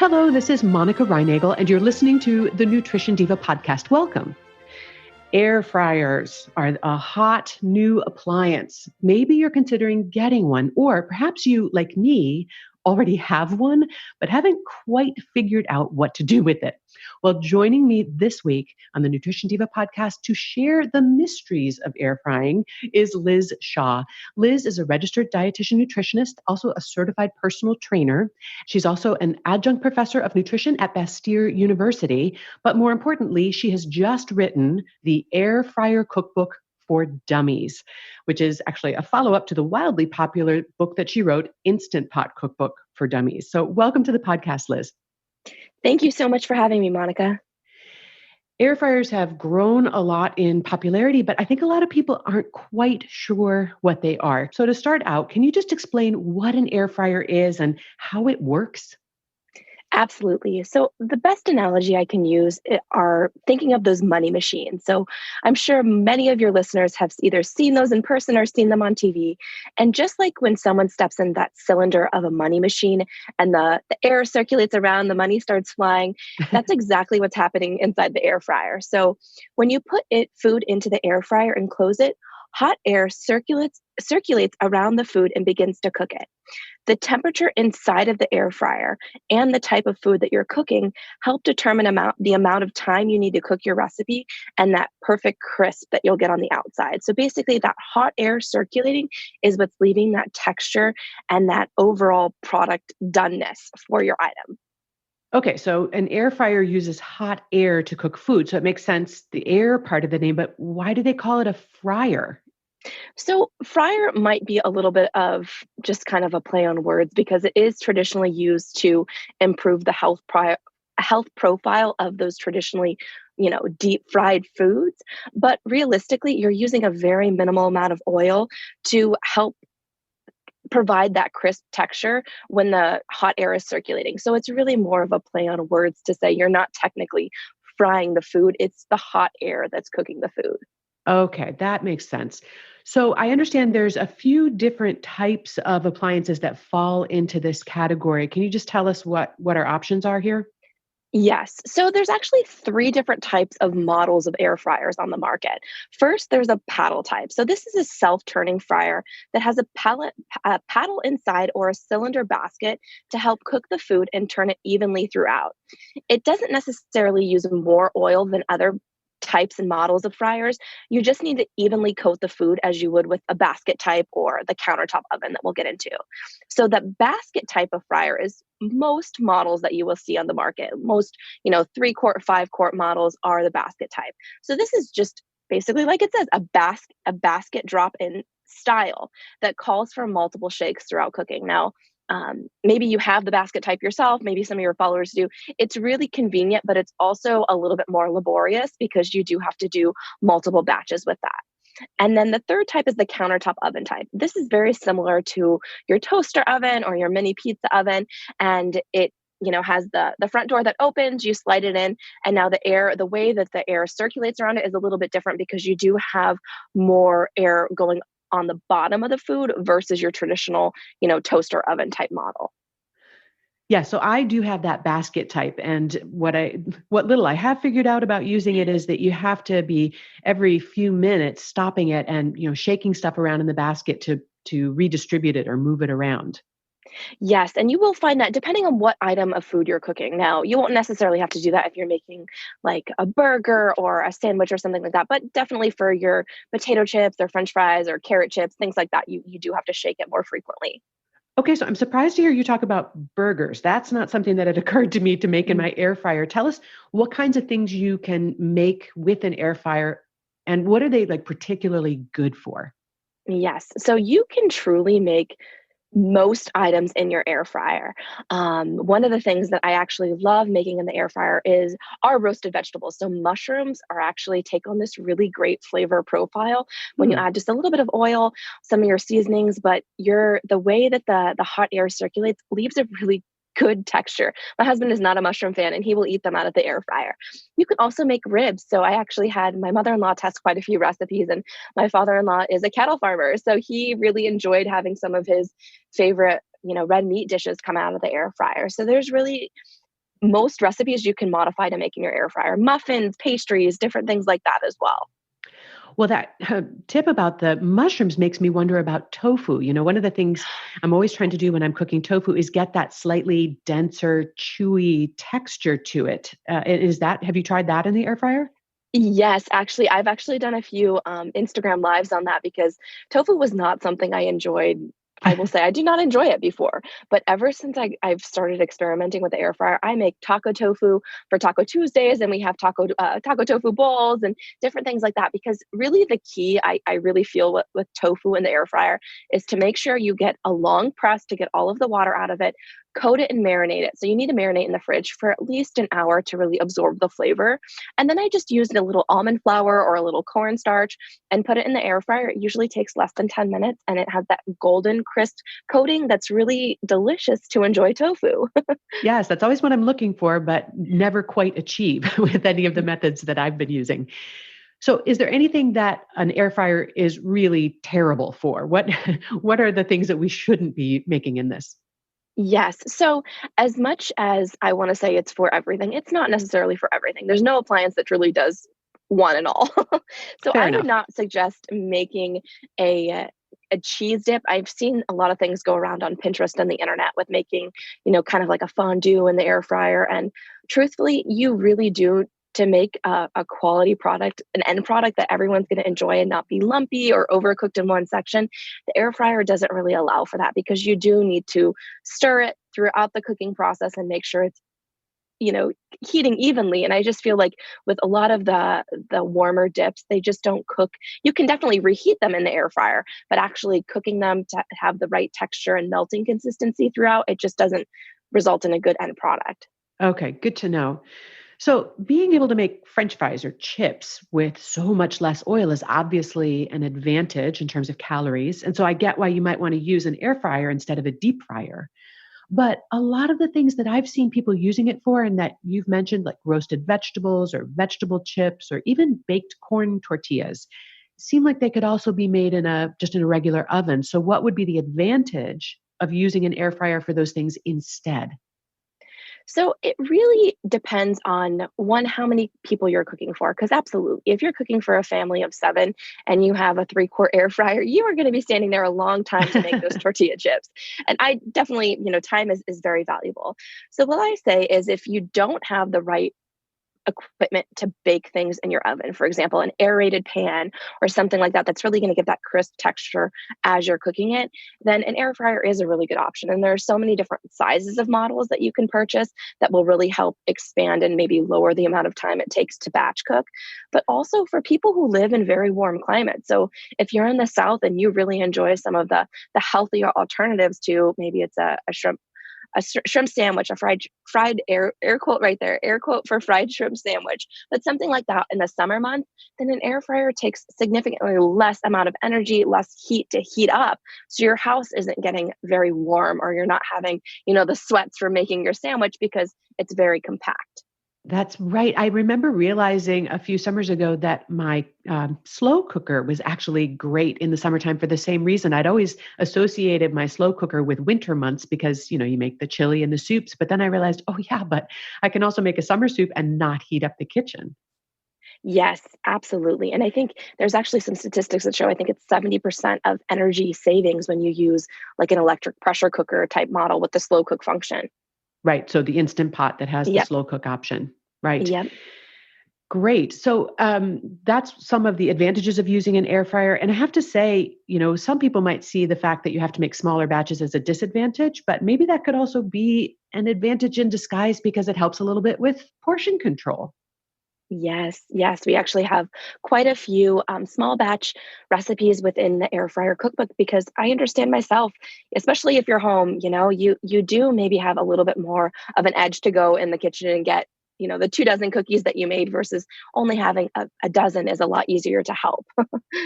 Hello, this is Monica Reinagel, and you're listening to the Nutrition Diva podcast. Welcome. Air fryers are a hot new appliance. Maybe you're considering getting one, or perhaps you, like me, already have one, but haven't quite figured out what to do with it. Well, joining me this week on the Nutrition Diva podcast to share the mysteries of air frying is Liz Shaw. Liz is a registered dietitian nutritionist, also a certified personal trainer. She's also an adjunct professor of nutrition at Bastyr University. But more importantly, she has just written the Air Fryer Cookbook for Dummies, which is actually a follow-up to the wildly popular book that she wrote, Instant Pot Cookbook for Dummies. So welcome to the podcast, Liz. Thank you so much for having me, Monica. Air fryers have grown a lot in popularity, but I think a lot of people aren't quite sure what they are. So to start out, can you just explain what an air fryer is and how it works? Absolutely. So the best analogy I can use are thinking of those money machines. So I'm sure many of your listeners have either seen those in person or seen them on TV. And just like when someone steps in that cylinder of a money machine and the air circulates around, the money starts flying, that's exactly what's happening inside the air fryer. So when you put food into the air fryer and close it, hot air circulates around the food and begins to cook it. The temperature inside of the air fryer and the type of food that you're cooking help determine the amount of time you need to cook your recipe and that perfect crisp that you'll get on the outside. So basically that hot air circulating is what's leaving that texture and that overall product doneness for your item. Okay, so an air fryer uses hot air to cook food. So it makes sense, the air part of the name, but why do they call it a fryer? So fryer might be a little bit of just kind of a play on words because it is traditionally used to improve the health profile of those traditionally, deep fried foods. But realistically, you're using a very minimal amount of oil to help provide that crisp texture when the hot air is circulating. So it's really more of a play on words to say you're not technically frying the food. It's the hot air that's cooking the food. Okay, that makes sense. So I understand there's a few different types of appliances that fall into this category. Can you just tell us what our options are here? Yes. So there's actually three different types of models of air fryers on the market. First, there's a paddle type. So this is a self-turning fryer that has a paddle inside or a cylinder basket to help cook the food and turn it evenly throughout. It doesn't necessarily use more oil than other types and models of fryers. You just need to evenly coat the food as you would with a basket type or the countertop oven that we'll get into. So the basket type of fryer is most models that you will see on the market. Most, 3-quart, 5-quart models are the basket type. So this is just basically, like it says, a basket drop-in style that calls for multiple shakes throughout cooking. Now, maybe you have the basket type yourself, maybe some of your followers do. It's really convenient, but it's also a little bit more laborious because you do have to do multiple batches with that. And then the third type is the countertop oven type. This is very similar to your toaster oven or your mini pizza oven. And it has the front door that opens, you slide it in, and now the way that the air circulates around it is a little bit different because you do have more air going on the bottom of the food versus your traditional, toaster oven type model. Yeah, so I do have that basket type, and what little I have figured out about using it is that you have to be every few minutes stopping it and shaking stuff around in the basket to redistribute it or move it around. Yes, and you will find that depending on what item of food you're cooking. Now, you won't necessarily have to do that if you're making like a burger or a sandwich or something like that, but definitely for your potato chips or French fries or carrot chips, things like that, you do have to shake it more frequently. Okay, so I'm surprised to hear you talk about burgers. That's not something that had occurred to me to make in my air fryer. Tell us what kinds of things you can make with an air fryer and what are they like particularly good for? Yes, so you can truly make most items in your air fryer. One of the things that I actually love making in the air fryer is our roasted vegetables. So mushrooms are actually take on this really great flavor profile when you add just a little bit of oil, some of your seasonings, but the way that the hot air circulates leaves a really good texture. My husband is not a mushroom fan and he will eat them out of the air fryer. You can also make ribs. So I actually had my mother-in-law test quite a few recipes and my father-in-law is a cattle farmer. So he really enjoyed having some of his favorite, red meat dishes come out of the air fryer. So there's really most recipes you can modify to make in your air fryer, muffins, pastries, different things like that as well. Well, that tip about the mushrooms makes me wonder about tofu. One of the things I'm always trying to do when I'm cooking tofu is get that slightly denser, chewy texture to it. Have you tried that in the air fryer? Yes, actually, I've actually done a few Instagram lives on that because tofu was not something I enjoyed. I will say I do not enjoy it before, but ever since I've started experimenting with the air fryer, I make taco tofu for Taco Tuesdays, and we have taco tofu bowls and different things like that. Because really, the key I really feel with tofu in the air fryer is to make sure you get a long press to get all of the water out of it, coat it and marinate it. So you need to marinate in the fridge for at least an hour to really absorb the flavor. And then I just used a little almond flour or a little cornstarch and put it in the air fryer. It usually takes less than 10 minutes and it has that golden crisp coating that's really delicious to enjoy tofu. Yes, that's always what I'm looking for, but never quite achieve with any of the methods that I've been using. So, is there anything that an air fryer is really terrible for? What are the things that we shouldn't be making in this? Yes. So, as much as I want to say it's for everything, it's not necessarily for everything. There's no appliance that really does one and all. So, Fair I would enough. not suggest making a a cheese dip. I've seen a lot of things go around on Pinterest and the internet with making, kind of like a fondue in the air fryer. And truthfully, you really do to make a quality product, an end product that everyone's going to enjoy and not be lumpy or overcooked in one section. The air fryer doesn't really allow for that because you do need to stir it throughout the cooking process and make sure it's you know heating evenly. And I just feel like with a lot of the warmer dips, they just don't cook. You can definitely reheat them in the air fryer, but actually cooking them to have the right texture and melting consistency throughout, it just doesn't result in a good end product. Okay, good to know. So, being able to make French fries or chips with so much less oil is obviously an advantage in terms of calories. And so, I get why you might want to use an air fryer instead of a deep fryer. But a lot of the things that I've seen people using it for, and that you've mentioned, like roasted vegetables or vegetable chips or even baked corn tortillas, seem like they could also be made in a regular oven. So, what would be the advantage of using an air fryer for those things instead? So it really depends on one, how many people you're cooking for. Because absolutely, if you're cooking for a family of seven and you have a 3-quart air fryer, you are going to be standing there a long time to make those tortilla chips. And I definitely, time is very valuable. So what I say is if you don't have the right equipment to bake things in your oven. For example, an aerated pan or something like that that's really going to give that crisp texture as you're cooking it, then an air fryer is a really good option. And there are so many different sizes of models that you can purchase that will really help expand and maybe lower the amount of time it takes to batch cook. But also for people who live in very warm climates. So if you're in the South and you really enjoy some of the healthier alternatives to maybe it's a shrimp sandwich, a fried air quote right there, air quote for fried shrimp sandwich, but something like that in the summer months, then an air fryer takes significantly less amount of energy, less heat to heat up. So your house isn't getting very warm or you're not having, the sweats for making your sandwich because it's very compact. That's right. I remember realizing a few summers ago that my slow cooker was actually great in the summertime for the same reason. I'd always associated my slow cooker with winter months because, you make the chili and the soups. But then I realized, oh, yeah, but I can also make a summer soup and not heat up the kitchen. Yes, absolutely. And I think there's actually some statistics that show I think it's 70% of energy savings when you use like an electric pressure cooker type model with the slow cook function. Right. So the instant pot that has the Yep. slow cook option. Right. Yep. Great. So that's some of the advantages of using an air fryer. And I have to say, some people might see the fact that you have to make smaller batches as a disadvantage, but maybe that could also be an advantage in disguise because it helps a little bit with portion control. Yes, yes. We actually have quite a few small batch recipes within the air fryer cookbook because I understand myself, especially if you're home, you do maybe have a little bit more of an edge to go in the kitchen and get, the 2 dozen cookies that you made versus only having a dozen is a lot easier to help.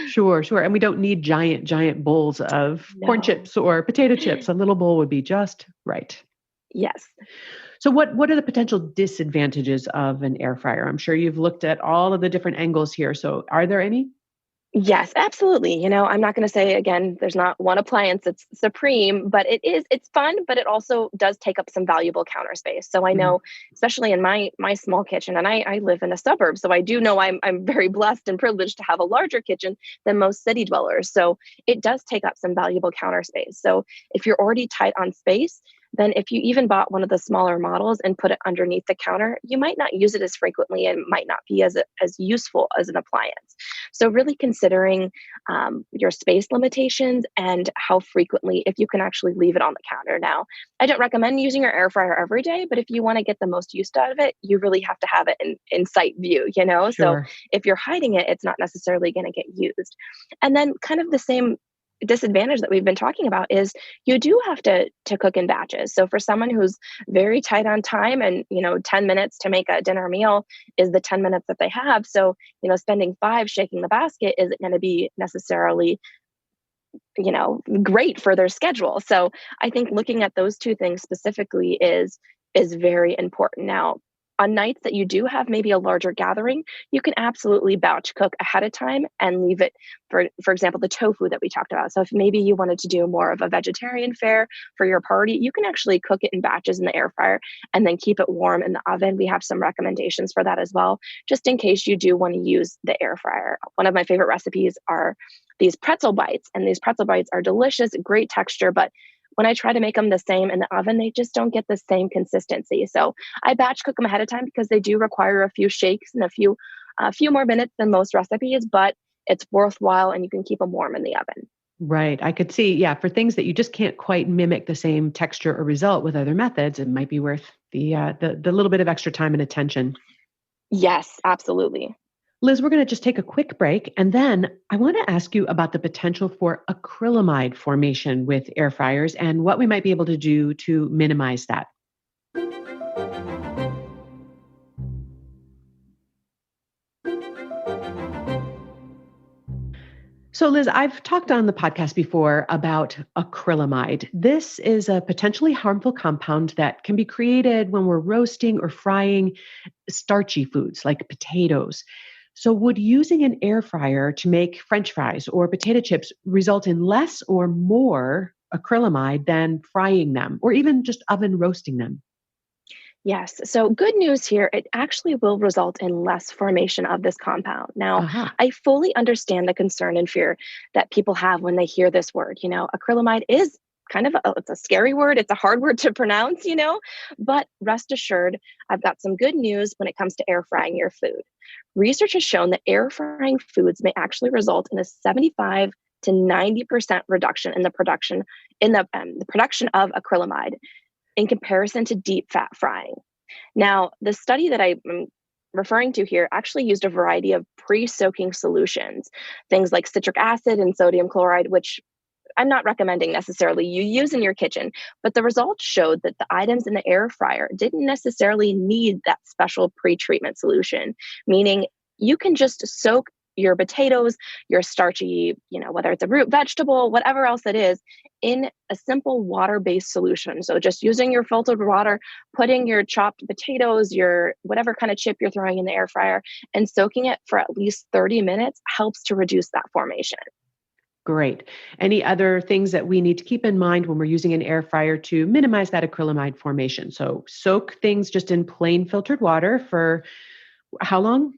Sure, sure. And we don't need giant bowls of corn No. chips or potato chips. A little bowl would be just right. Yes. So what are the potential disadvantages of an air fryer? I'm sure you've looked at all of the different angles here. So are there any? Yes, absolutely. I'm not going to say again, there's not one appliance that's supreme, but it's fun, but it also does take up some valuable counter space. So I Mhm. know, especially in my small kitchen, and I live in a suburb, so I do know I'm very blessed and privileged to have a larger kitchen than most city dwellers. So it does take up some valuable counter space. So if you're already tight on space, then if you even bought one of the smaller models and put it underneath the counter, you might not use it as frequently and might not be as useful as an appliance. So, really considering your space limitations and how frequently, if you can actually leave it on the counter. Now, I don't recommend using your air fryer every day, but if you want to get the most use out of it, you really have to have it in sight view. So, Sure. if you're hiding it, it's not necessarily going to get used. And then, kind of the same disadvantage that we've been talking about is you do have to cook in batches. So for someone who's very tight on time and 10 minutes to make a dinner meal is the 10 minutes that they have. So spending 5 shaking the basket isn't going to be necessarily, great for their schedule. So I think looking at those two things specifically is very important. Now, on nights that you do have maybe a larger gathering, you can absolutely batch cook ahead of time and leave it for example, the tofu that we talked about. So if maybe you wanted to do more of a vegetarian fare for your party, you can actually cook it in batches in the air fryer and then keep it warm in the oven. We have some recommendations for that as well, just in case you do want to use the air fryer. One of my favorite recipes are these pretzel bites, and these pretzel bites are delicious, great texture, but when I try to make them the same in the oven, they just don't get the same consistency. So I batch cook them ahead of time because they do require a few shakes and a few more minutes than most recipes, but it's worthwhile and you can keep them warm in the oven. Right. I could see, yeah, for things that you just can't quite mimic the same texture or result with other methods, it might be worth the little bit of extra time and attention. Yes, absolutely. Liz, we're going to just take a quick break, and then I want to ask you about the potential for acrylamide formation with air fryers and what we might be able to do to minimize that. So, Liz, I've talked on the podcast before about acrylamide. This is a potentially harmful compound that can be created when we're roasting or frying starchy foods like potatoes. So, would using an air fryer to make French fries or potato chips result in less or more acrylamide than frying them or even just oven roasting them? Yes. So, good news here, it actually will result in less formation of this compound. Now, Aha. I fully understand the concern and fear that people have when they hear this word. Acrylamide is kind of it's a scary word, it's a hard word to pronounce, but rest assured, I've got some good news when it comes to air frying your food. Research has shown that air frying foods may actually result in a 75 to 90% reduction in the production of acrylamide in comparison to deep fat frying. Now, the study that I'm referring to here actually used a variety of pre soaking solutions, things like citric acid and sodium chloride, which I'm not recommending necessarily you use in your kitchen, but the results showed that the items in the air fryer didn't necessarily need that special pre treatment solution, meaning you can just soak your potatoes, your starchy, whether it's a root vegetable, whatever else it is, in a simple water based solution. So just using your filtered water, putting your chopped potatoes, your whatever kind of chip you're throwing in the air fryer, and soaking it for at least 30 minutes helps to reduce that formation. Great. Any other things that we need to keep in mind when we're using an air fryer to minimize that acrylamide formation? So, soak things just in plain filtered water for how long?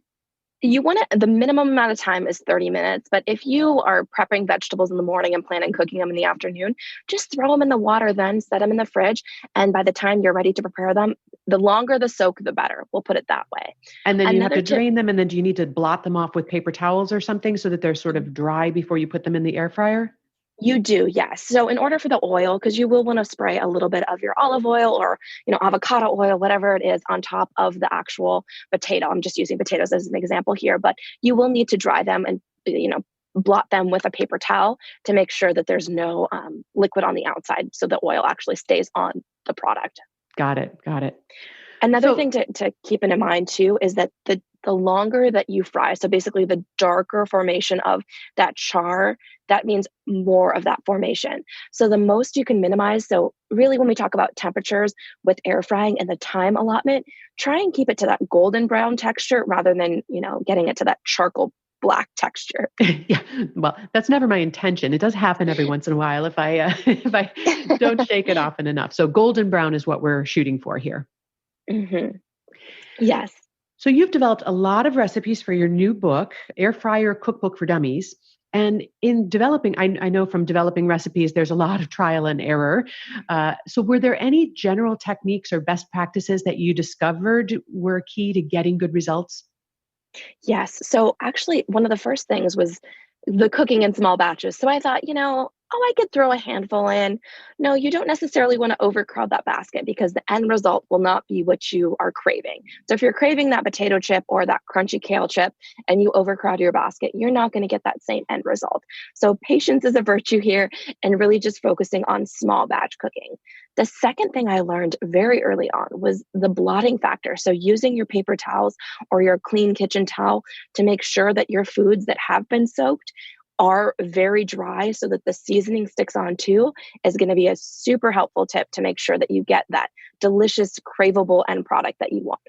The minimum amount of time is 30 minutes, but if you are prepping vegetables in the morning and plan on cooking them in the afternoon, just throw them in the water, then set them in the fridge. And by the time you're ready to prepare them, the longer the soak, the better. We'll put it that way. And then you have Another to tip. drain them, and then do you need to blot them off with paper towels or something so that they're sort of dry before you put them in the air fryer? You do, yes. So in order for the oil, because you will want to spray a little bit of your olive oil or, avocado oil, whatever it is, on top of the actual potato. I'm just using potatoes as an example here, but you will need to dry them and, blot them with a paper towel to make sure that there's no liquid on the outside so the oil actually stays on the product. Got it. Got it. Another So, thing to keep in mind too is that the longer that you fry, so basically the darker formation of that char, that means more of that formation. So the most you can minimize. So really, when we talk about temperatures with air frying and the time allotment, try and keep it to that golden brown texture rather than getting it to that charcoal black texture. Yeah, well, that's never my intention. It does happen every once in a while if I if I don't shake it often enough. So golden brown is what we're shooting for here. Hmm. Yes. So you've developed a lot of recipes for your new book, Air Fryer Cookbook for Dummies. And in developing, I know from developing recipes, there's a lot of trial and error. So were there any general techniques or best practices that you discovered were key to getting good results? Yes. So actually, one of the first things was the cooking in small batches. So I thought, oh, I could throw a handful in. No, you don't necessarily want to overcrowd that basket because the end result will not be what you are craving. So if you're craving that potato chip or that crunchy kale chip and you overcrowd your basket, you're not going to get that same end result. So patience is a virtue here and really just focusing on small batch cooking. The second thing I learned very early on was the blotting factor. So using your paper towels or your clean kitchen towel to make sure that your foods that have been soaked are very dry so that the seasoning sticks on too is going to be a super helpful tip to make sure that you get that delicious, craveable end product that you want.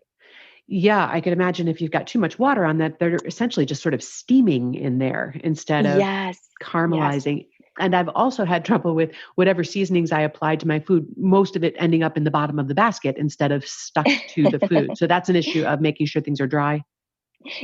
Yeah, I could imagine if you've got too much water on that, they're essentially just sort of steaming in there instead of Yes. Yes. caramelizing. And I've also had trouble with whatever seasonings I applied to my food, most of it ending up in the bottom of the basket instead of stuck to the food. So that's an issue of making sure things are dry.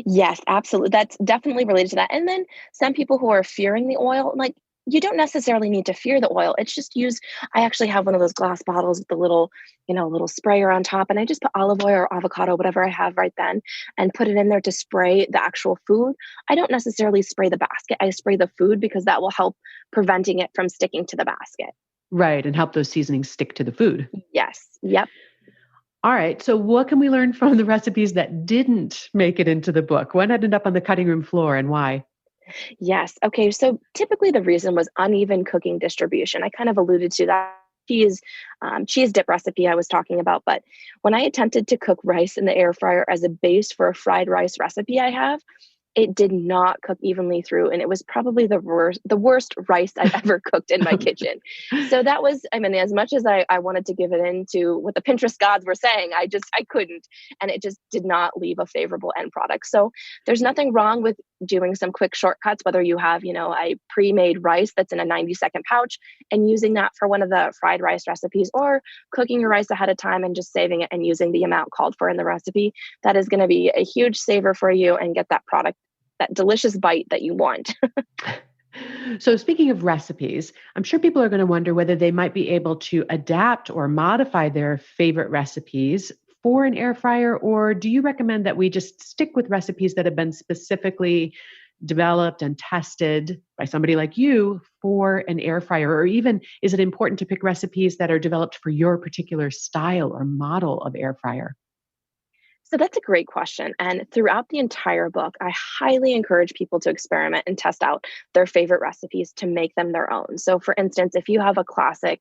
Yes, absolutely. That's definitely related to that. And then some people who are fearing the oil, like you don't necessarily need to fear the oil. It's just use, I actually have one of those glass bottles with the little, little sprayer on top. And I just put olive oil or avocado, whatever I have right then, and put it in there to spray the actual food. I don't necessarily spray the basket. I spray the food because that will help preventing it from sticking to the basket. Right. And help those seasonings stick to the food. Yes. Yep. All right. So what can we learn from the recipes that didn't make it into the book? What ended up on the cutting room floor and why? Yes. Okay. So typically the reason was uneven cooking distribution. I kind of alluded to that cheese dip recipe I was talking about. But when I attempted to cook rice in the air fryer as a base for a fried rice recipe I have, it did not cook evenly through, and it was probably the worst rice I've ever cooked in my kitchen. So that was, I mean, as much as I wanted to give it into what the Pinterest gods were saying, I couldn't, and it just did not leave a favorable end product. So there's nothing wrong with doing some quick shortcuts, whether you have, a pre-made rice that's in a 90-second pouch and using that for one of the fried rice recipes, or cooking your rice ahead of time and just saving it and using the amount called for in the recipe. That is going to be a huge saver for you and get that product, that delicious bite that you want. So speaking of recipes, I'm sure people are going to wonder whether they might be able to adapt or modify their favorite recipes for an air fryer, or do you recommend that we just stick with recipes that have been specifically developed and tested by somebody like you for an air fryer? Or even is it important to pick recipes that are developed for your particular style or model of air fryer? So that's a great question. And throughout the entire book, I highly encourage people to experiment and test out their favorite recipes to make them their own. So, for instance, if you have a classic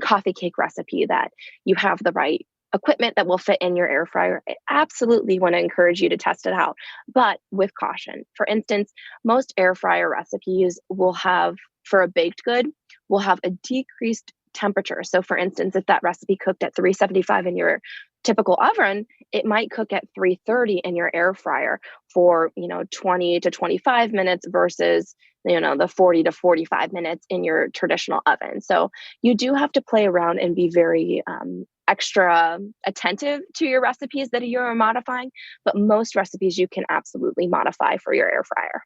coffee cake recipe that you have the right equipment that will fit in your air fryer, I absolutely want to encourage you to test it out, but with caution. For instance, most air fryer recipes will have, for a baked good, will have a decreased temperature. So, for instance, if that recipe cooked at 375 in your typical oven, it might cook at 330 in your air fryer for, 20 to 25 minutes versus, the 40 to 45 minutes in your traditional oven. So you do have to play around and be very extra attentive to your recipes that you're modifying, but most recipes you can absolutely modify for your air fryer.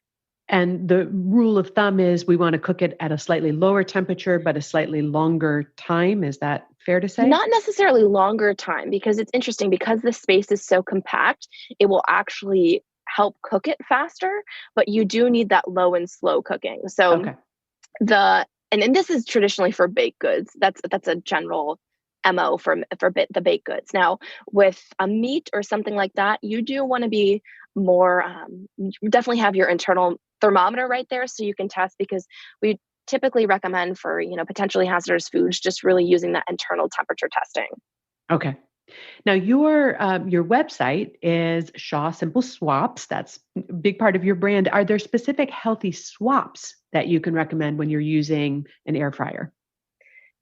And the rule of thumb is we want to cook it at a slightly lower temperature, but a slightly longer time. Is that fair to say? Not necessarily longer time, because it's interesting because the space is so compact, it will actually help cook it faster, but you do need that low and slow cooking. So Okay. and this is traditionally for baked goods. That's a general MO the baked goods. Now, with a meat or something like that, you do want to be more you definitely have your internal thermometer right there so you can test, because we typically recommend for, potentially hazardous foods, just really using that internal temperature testing. Okay. Now your website is Shaw Simple Swaps. That's a big part of your brand. Are there specific healthy swaps that you can recommend when you're using an air fryer?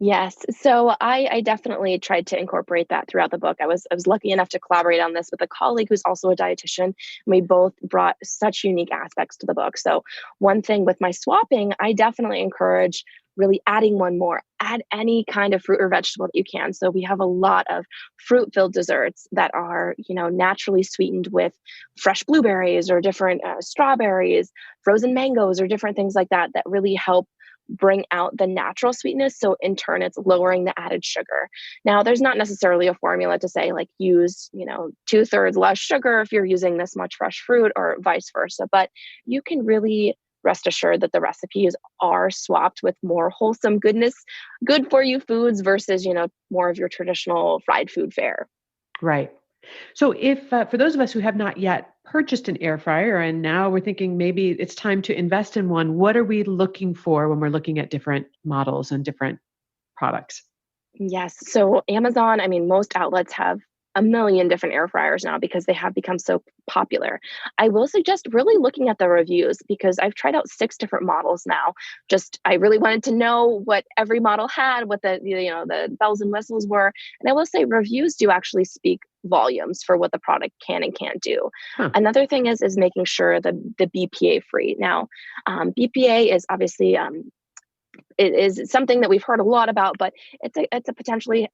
Yes. So I definitely tried to incorporate that throughout the book. I was lucky enough to collaborate on this with a colleague who's also a dietitian. And we both brought such unique aspects to the book. So one thing with my swapping, I definitely encourage really adding one more. Add any kind of fruit or vegetable that you can. So we have a lot of fruit-filled desserts that are, naturally sweetened with fresh blueberries or different strawberries, frozen mangoes, or different things like that that really help bring out the natural sweetness. So in turn, it's lowering the added sugar. Now, there's not necessarily a formula to say like use, 2/3 less sugar if you're using this much fresh fruit or vice versa, but you can really rest assured that the recipes are swapped with more wholesome goodness, good for you foods versus, more of your traditional fried food fare. Right. So if for those of us who have not yet purchased an air fryer and now we're thinking maybe it's time to invest in one, what are we looking for when we're looking at different models and different products? Yes. So Amazon, I mean, most outlets have a million different air fryers now because they have become so popular. I will suggest really looking at the reviews because I've tried out 6 different models now. Just I really wanted to know what every model had, what the bells and whistles were. And I will say reviews do actually speak volumes for what the product can and can't do. Huh. Another thing is making sure the BPA free. Now, BPA is obviously it is something that we've heard a lot about, but it's a potentially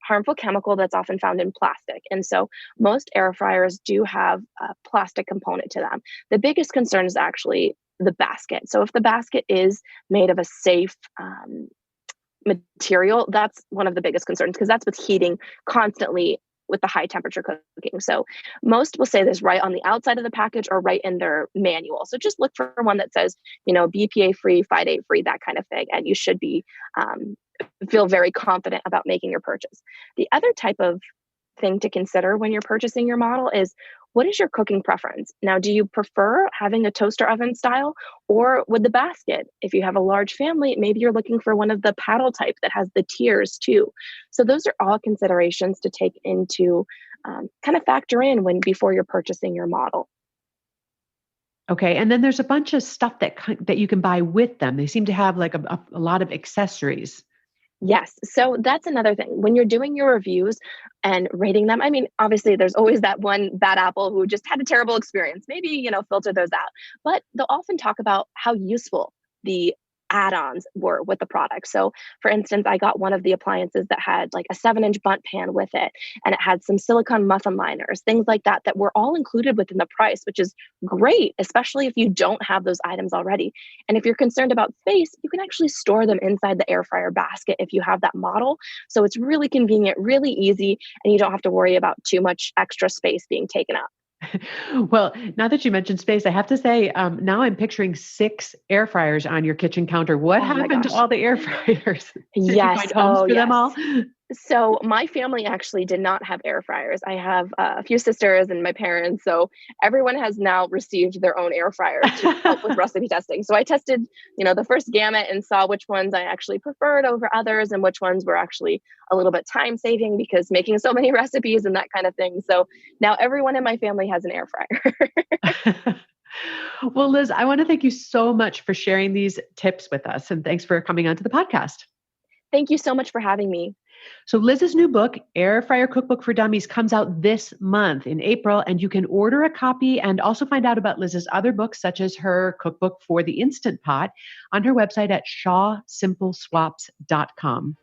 harmful chemical that's often found in plastic. And so most air fryers do have a plastic component to them. The biggest concern is actually the basket. So if the basket is made of a safe material, that's one of the biggest concerns because that's what's heating constantly with the high temperature cooking. So most will say this right on the outside of the package or right in their manual. So just look for one that says, BPA free, phthalate free, that kind of thing. And you should be feel very confident about making your purchase. The other type of thing to consider when you're purchasing your model is what is your cooking preference? Now, do you prefer having a toaster oven style or with the basket? If you have a large family, maybe you're looking for one of the paddle type that has the tiers too. So those are all considerations to take into kind of factor in before you're purchasing your model. Okay. And then there's a bunch of stuff that you can buy with them. They seem to have like a lot of accessories. Yes. So that's another thing. When you're doing your reviews and rating them, I mean, obviously there's always that one bad apple who just had a terrible experience. Maybe, filter those out. But they'll often talk about how useful the add-ons were with the product. So for instance, I got one of the appliances that had like a 7-inch bunt pan with it, and it had some silicone muffin liners, things like that, that were all included within the price, which is great, especially if you don't have those items already. And if you're concerned about space, you can actually store them inside the air fryer basket if you have that model. So it's really convenient, really easy, and you don't have to worry about too much extra space being taken up. Well, now that you mentioned space, I have to say, now I'm picturing 6 air fryers on your kitchen counter. What Oh my happened to gosh. all the air fryers? Did you Yes. find homes Oh, for them yes. all? So my family actually did not have air fryers. I have a few sisters and my parents. So everyone has now received their own air fryer to help with recipe testing. So I tested, the first gamut and saw which ones I actually preferred over others and which ones were actually a little bit time saving because making so many recipes and that kind of thing. So now everyone in my family has an air fryer. Well, Liz, I want to thank you so much for sharing these tips with us. And thanks for coming onto the podcast. Thank you so much for having me. So Liz's new book, Air Fryer Cookbook for Dummies, comes out this month in April, and you can order a copy and also find out about Liz's other books, such as her cookbook for the Instant Pot, on her website at shawsimpleswaps.com.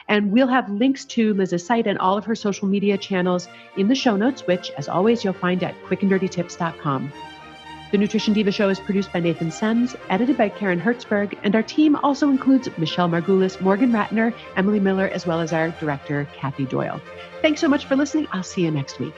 And we'll have links to Liz's site and all of her social media channels in the show notes, which, as always, you'll find at quickanddirtytips.com. The Nutrition Diva Show is produced by Nathan Sems, edited by Karen Hertzberg, and our team also includes Michelle Margulis, Morgan Ratner, Emily Miller, as well as our director, Kathy Doyle. Thanks so much for listening. I'll see you next week.